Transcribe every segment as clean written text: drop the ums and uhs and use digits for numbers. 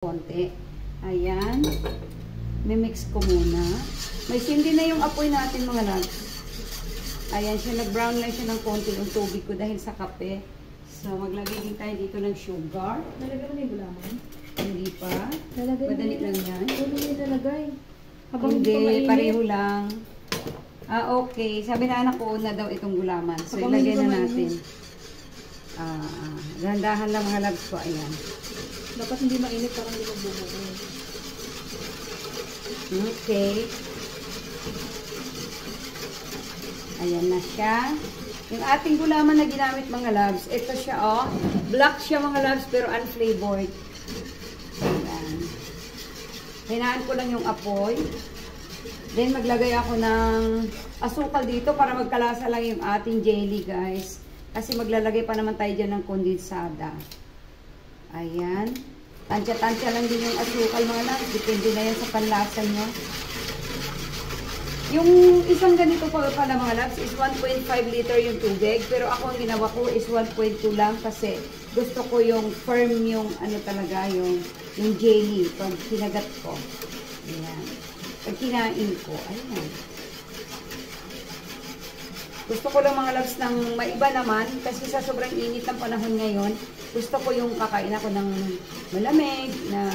konti. Ayan. Mimix ko muna. May sindi na yung apoy natin mga loves. Ayan siya. Nag-brown lang siya ng konti yung tubig ko dahil sa kape. So, maglagay din tayo dito ng sugar. Nalagay mo na yung gulaman? Hindi pa. Nalagay Madali lang yan. Ano yung nalagay? Hindi, pareho lang. Ah, okay. Sabi na anak ko na daw itong gulaman. So, ilagay na natin. Dahan-dahan lang mga loves ko. Ayan. Dapat hindi mainit parang hindi magbubuo. Okay. Ayan na siya. Yung ating gulaman na ginamit mga loves, ito siya oh. Black siya mga loves pero unflavored. Ayan. Hinaan ko lang yung apoy. Then maglagay ako ng asukal dito para magkalasa lang yung ating jelly guys. Kasi maglalagay pa naman tayo dyan ng kondensada. Ayan. Tansya-tansya lang din yung asukal mga loves. Depende na yan sa panlasa nyo. Yung isang ganito pala mga loves is 1.5 liter yung tubig. Pero ako ang ginawa ko is 1.2 lang kasi gusto ko yung firm yung ano talaga yung jelly pag kinagat ko. Ayan. Pag kinain ko. Ayan. Gusto ko lang mga loves ng maiba naman kasi sa sobrang init ng panahon ngayon, gusto ko yung kakain ako ng malamig na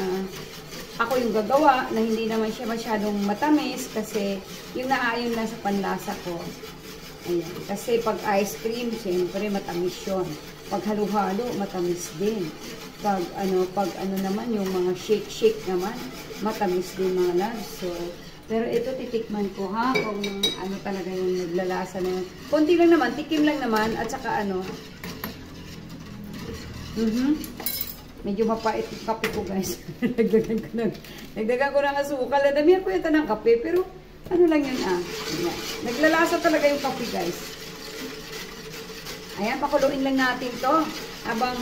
ako yung gagawa na hindi naman siya masyadong matamis kasi yung naaayon lang sa panlasa ko. Ayan. Kasi pag ice cream, siyempre matamis yun. Pag halo-halo, matamis din. Pag ano naman, yung mga shake-shake naman, matamis din mga loves. So, pero ito titikman ko ha, kung ano talaga yung naglalasa na yun. Konti lang naman, tikim lang naman, at saka ano. Medyo mapait yung kape ko guys. Nagdagan ko ng asukal. Nadamihan ko yata ng kape, pero ano lang yun ah. Ayan. Naglalasa talaga yung kape guys. Ayan, pakuluin lang natin to. Habang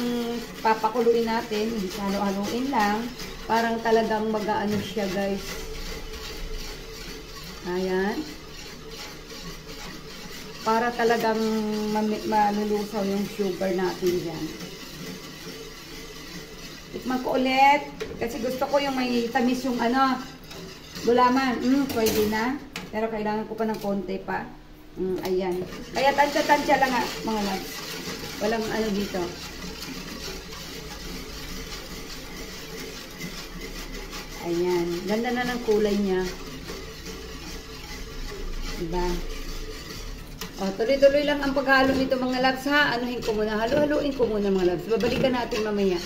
papakuluin natin, halo-haluin lang. Parang talagang mag-ano siya guys. Ayan. Para talagang malulusaw yung sugar natin dyan. Tikman ko ulit. Kasi gusto ko yung may tamis yung ano, gulaman. Pwede na. Pero kailangan ko pa ng konti pa. Ayan. Kaya tansya-tansya lang mga loves. Walang ano dito. Ayan. Ganda na ng kulay niya. Diba? O, tuloy-tuloy lang ang paghalo nito mga loves ha. Anuhin ko muna. Halo-haluin ko muna mga loves. Babalikan natin mamaya.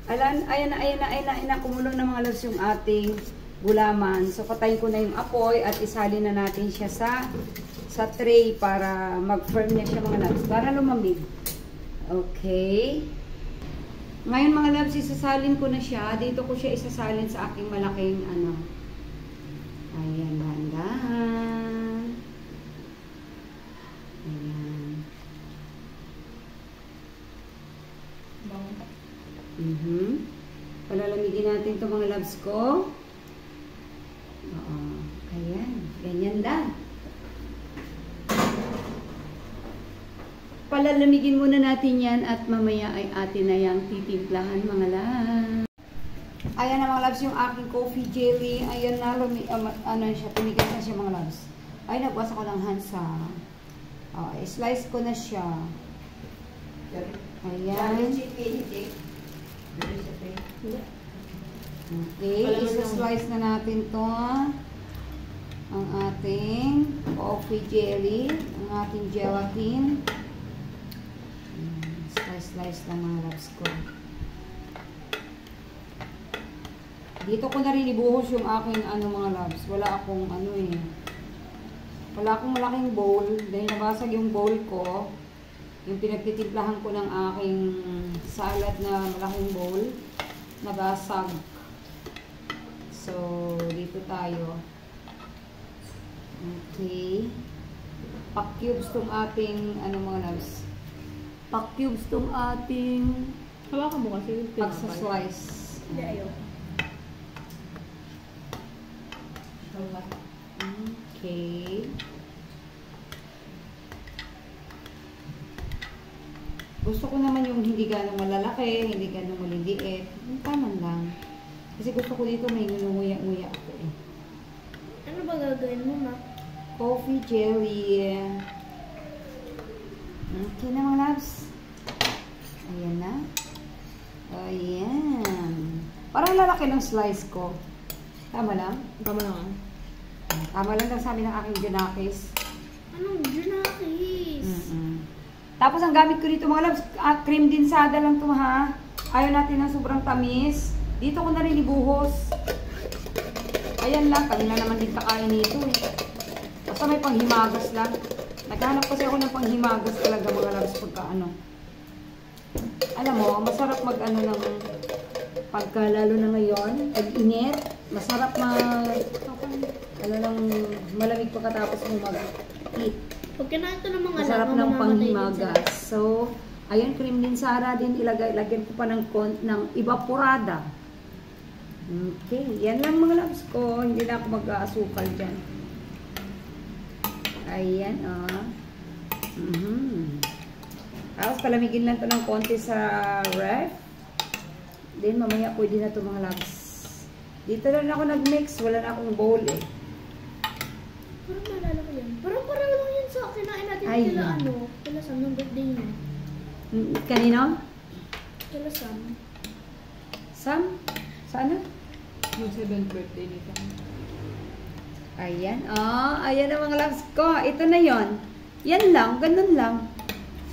Ayan na. Kumulong na mga loves yung ating gulaman. So, patayin ko na yung apoy at isalin na natin siya sa tray para mag-firm na siya mga loves. Para lumamig. Okay. Ngayon mga loves, isasalin ko na siya. Dito ko siya isasalin sa aking malaking ano. Ayan, dahan-dahan. Ayan. Palalamigin natin ito mga loves ko. Oo. Ayan. Ganyan lang. Palalamigin muna natin yan at mamaya ay atin na yung titimplahan mga loves. Ayan na mga loves yung aking coffee jelly. Ayan na, ano siya, tumigas na siya mga loves. Ay, nagbukas ako ng hansa. Slice ko na siya. Ayan. Okay, isa-slice na natin to. Ang ating coffee jelly. Ang ating gelatin. Slice lang mga loves ko. Dito ko na rin ibuhos yung aking ano mga loves. Wala akong ano eh. Wala akong malaking bowl. Dahil nabasag yung bowl ko. Yung pinagtitimplahan ko ng aking salad na malaking bowl. Nabasag. So, dito tayo. Okay. Pack-cubes tong ating ano mga loves. Pack-cubes tong ating hawakan mo kasi pagsa-slice. Hindi, ayaw. Okay. Gusto ko naman yung hindi ganong malalaki, hindi ganong maliliit. Yung tama lang. Kasi gusto ko dito may ngunguya-nguya ako eh. Ano ba gagawin mo, ma? Coffee jelly. Okay na mga loves. Ayan na. Ayan. Parang lalaki ng slice ko. Tama lang? Tama lang. Tama lang daw sabi ng aking Junakis. Anong Junakis? Tapos ang gamit ko dito mga loves, cream dinsada lang to ha. Ayaw natin ng sobrang tamis. Dito ko na rin ibuhos. Ayan lang, kanila naman din kakain nito eh. Basta may panghimagas lang. Naghanap kasi ako ng panghimagas talaga mga loves pagka ano. Alam mo, masarap mag ano ng pagka lalo na ngayon, pag-init, masarap ano lang, malamig pagkatapos mo mag-eat. Pag kinain ito ng mga Masarap anak, ng mamamatay din panghimagas. So, ayun, cream din Sara din lagyan ko pa ng evaporada. Okay, yan lang mga loves ko. Hindi na ako mag-aasukal dyan. Ayan, Tapos palamigin lang to ng konti sa ref. Then mamaya pwede na to mga loves. Dito lang ako nag-mix. Wala na akong bowl eh. Parang naalala ko yan. Parang pareho lang yan sa kinain natin kila ano. Kila Sam, nung birthday niya. Kanino? Kila Sam. Sam? Sana? Yung 7th birthday nito. Ayan. Ayan ang mga loves ko. Ito na yon. Yan lang. Ganun lang.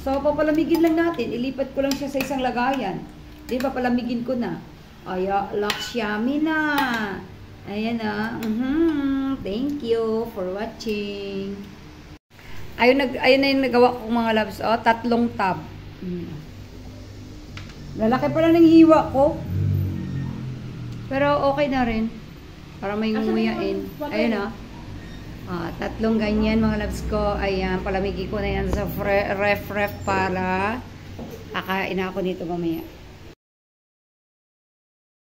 So, papalamigin lang natin. Ilipat ko lang siya sa isang lagayan. Di ba, palamigin ko na. Lakshami na. Ayan na. Thank you for watching. Ayun na yung nagawa kong mga loves. 3 tab. Lalaki pala ng hiwa ko. Pero okay na rin. Para may ngumuyain. Ayun 3 ganyan mga loves ko. Ayan, palamigin ko na yan sa ref para kakain ako nito mamaya.